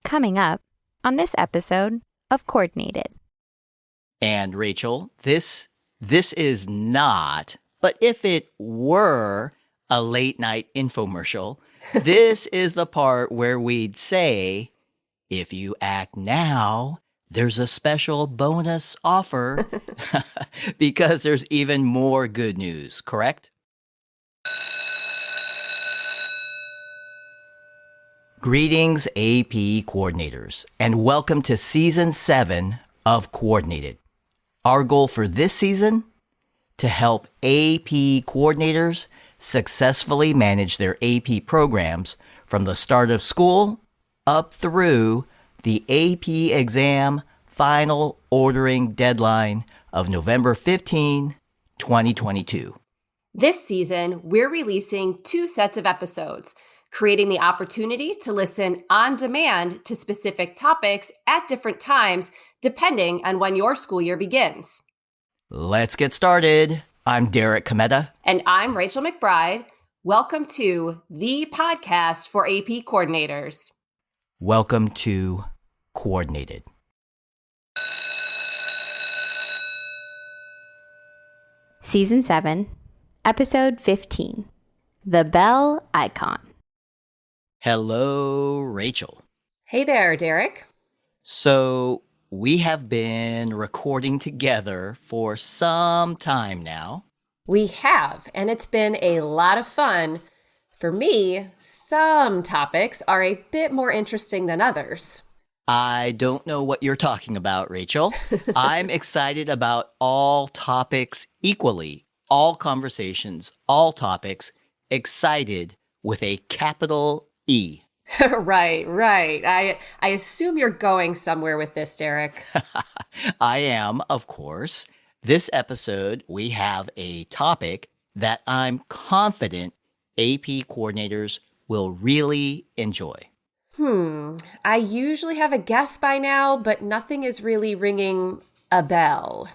Coming up on this episode of Coordinated. And Rachel, this is not, but if it were a late night infomercial, this is the part where we'd say, if you act now, there's a special bonus offer because there's even more good news, correct? Greetings, AP coordinators, and welcome to Season 7 of Coordinated. Our goal for this season? To help AP coordinators successfully manage their AP programs from the start of school up through the AP exam final ordering deadline of November 15, 2022. This season, we're releasing 2 sets of episodes, creating the opportunity to listen on demand to specific topics at different times, depending on when your school year begins. Let's get started. I'm Derek Cometa. And I'm Rachel McBride. Welcome to the podcast for AP coordinators. Welcome to Coordinated. Season 7, Episode 15, The Bell Icon. Hello, Rachel. Hey there, Derek. So we have been recording together for some time now. We have, and it's been a lot of fun. For me, some topics are a bit more interesting than others. I don't know what you're talking about, Rachel. I'm excited about all topics equally. All conversations, all topics, excited with a capital E. Right. I assume you're going somewhere with this, Derek. I am, of course. This episode, we have a topic that I'm confident AP coordinators will really enjoy. I usually have a guess by now, but nothing is really ringing a bell.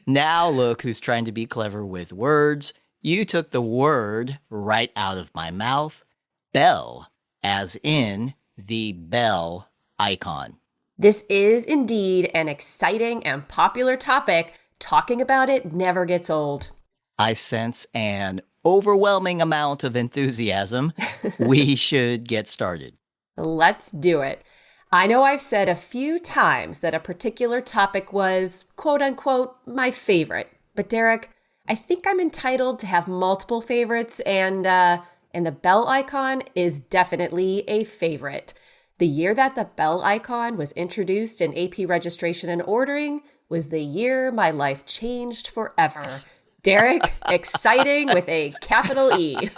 Now look who's trying to be clever with words. You took the word right out of my mouth. Bell, as in the bell icon. This is indeed an exciting and popular topic. Talking about it never gets old. I sense an overwhelming amount of enthusiasm. We should get started. Let's do it. I know I've said a few times that a particular topic was, quote unquote, my favorite. But Derek, I think I'm entitled to have multiple favorites, and the bell icon is definitely a favorite. The year that the bell icon was introduced in AP registration and ordering was the year my life changed forever. Derek, exciting with a capital E.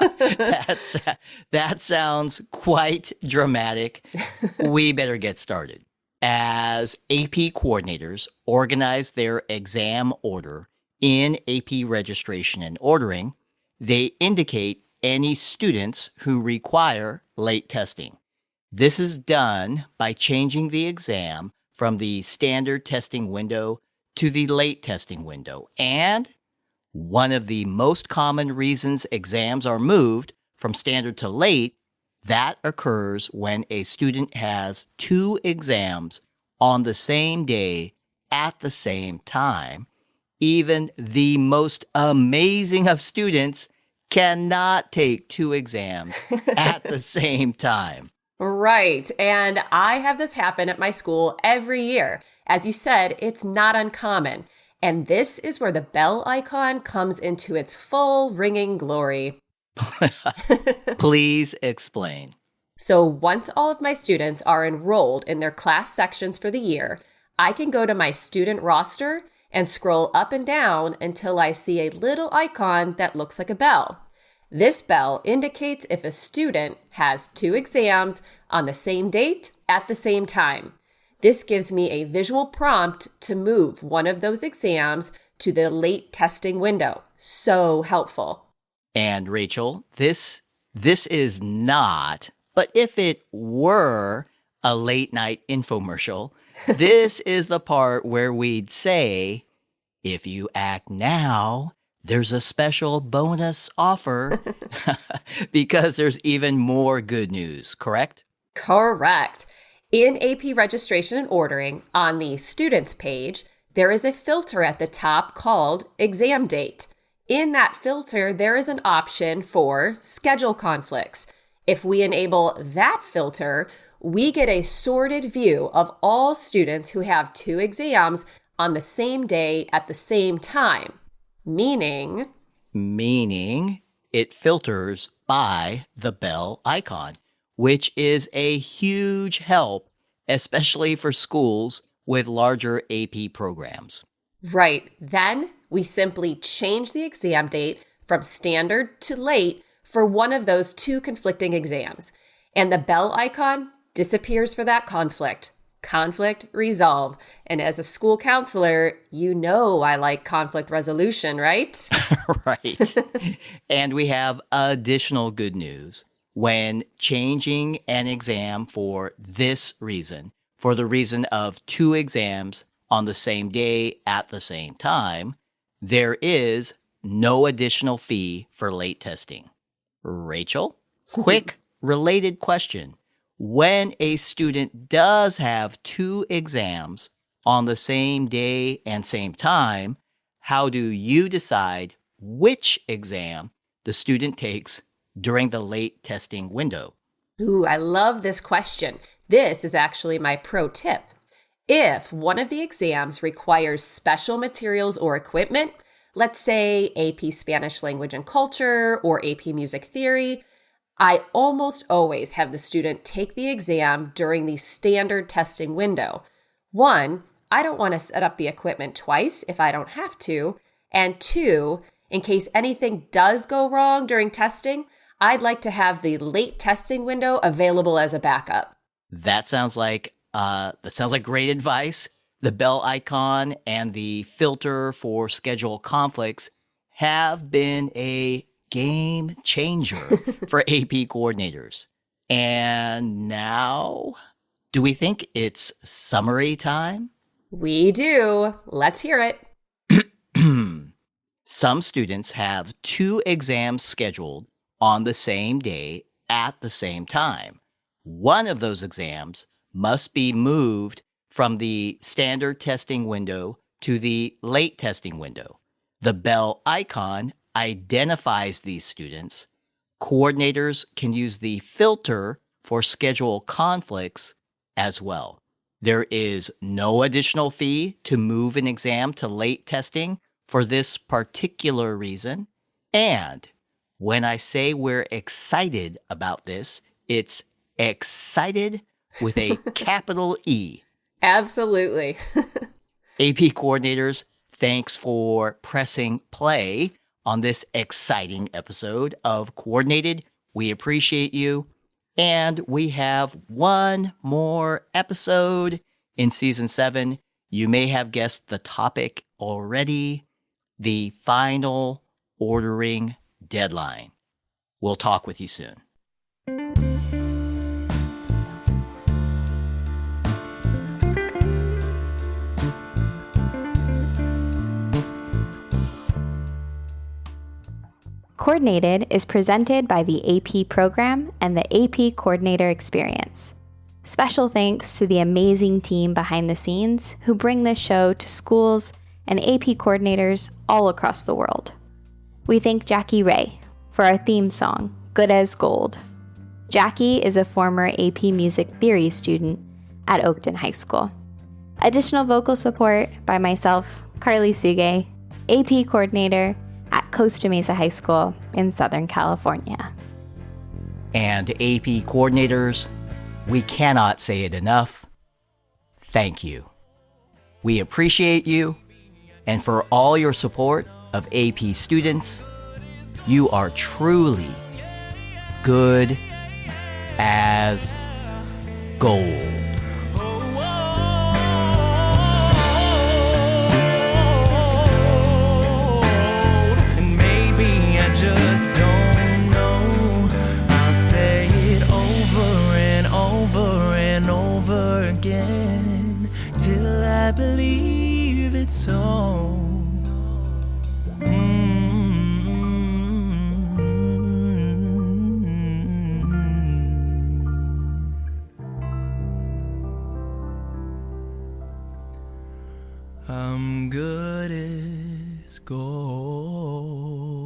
That sounds quite dramatic. We better get started. As AP coordinators organize their exam order in AP registration and ordering, they indicate any students who require late testing. This is done by changing the exam from the standard testing window to the late testing window. And one of the most common reasons exams are moved from standard to late, that occurs when a student has 2 exams on the same day at the same time. Even the most amazing of students cannot take 2 exams at the same time. Right. And I have this happen at my school every year. As you said, it's not uncommon. And this is where the bell icon comes into its full ringing glory. Please explain. So once all of my students are enrolled in their class sections for the year, I can go to my student roster and scroll up and down until I see a little icon that looks like a bell. This bell indicates if a student has 2 exams on the same date at the same time. This gives me a visual prompt to move one of those exams to the late testing window. So helpful. And Rachel, this is not, but if it were a late night infomercial, this is the part where we'd say, if you act now, there's a special bonus offer because there's even more good news, correct? Correct. In AP registration and ordering, on the students page, there is a filter at the top called exam date. In that filter, there is an option for schedule conflicts. If we enable that filter, we get a sorted view of all students who have 2 exams on the same day at the same time. Meaning it filters by the bell icon, which is a huge help, especially for schools with larger AP programs. Right. Then we simply change the exam date from standard to late for one of those 2 conflicting exams. And the bell icon disappears for that conflict. Conflict resolve. And as a school counselor, you know I like conflict resolution, right? Right. And we have additional good news. When changing an exam for this reason, for the reason of 2 exams on the same day at the same time, there is no additional fee for late testing. Rachel, quick related question. When a student does have 2 exams on the same day and same time, how do you decide which exam the student takes during the late testing window? Ooh, I love this question. This is actually my pro tip. If one of the exams requires special materials or equipment, let's say AP Spanish Language and Culture or AP Music Theory, I almost always have the student take the exam during the standard testing window. 1, I don't want to set up the equipment twice if I don't have to. And 2, in case anything does go wrong during testing, I'd like to have the late testing window available as a backup. That sounds like great advice. The bell icon and the filter for schedule conflicts have been a game changer for AP coordinators. And now, do we think it's summary time? We do. Let's hear it. Some students have 2 exams scheduled on the same day at the same time. One of those exams must be moved from the standard testing window to the late testing window. The bell icon identifies these students. Coordinators can use the filter for schedule conflicts as well. There is no additional fee to move an exam to late testing for this particular reason. And when I say we're excited about this, it's excited with a capital E. Absolutely. AP coordinators, thanks for pressing play on this exciting episode of Coordinated. We appreciate you. And we have one more episode in season 7. You may have guessed the topic already, the final ordering deadline. We'll talk with you soon. Coordinated is presented by the AP program and the AP Coordinator Experience. Special thanks to the amazing team behind the scenes who bring this show to schools and AP coordinators all across the world. We thank Jackie Ray for our theme song, Good as Gold. Jackie is a former AP Music Theory student at Oakton High School. Additional vocal support by myself, Carly Suge, AP Coordinator at Costa Mesa High School in Southern California. And AP coordinators, we cannot say it enough. Thank you. We appreciate you, and for all your support of AP students, you are truly good as gold. Just don't know. I'll say it over and over and over again till I believe it's so. I'm good as gold.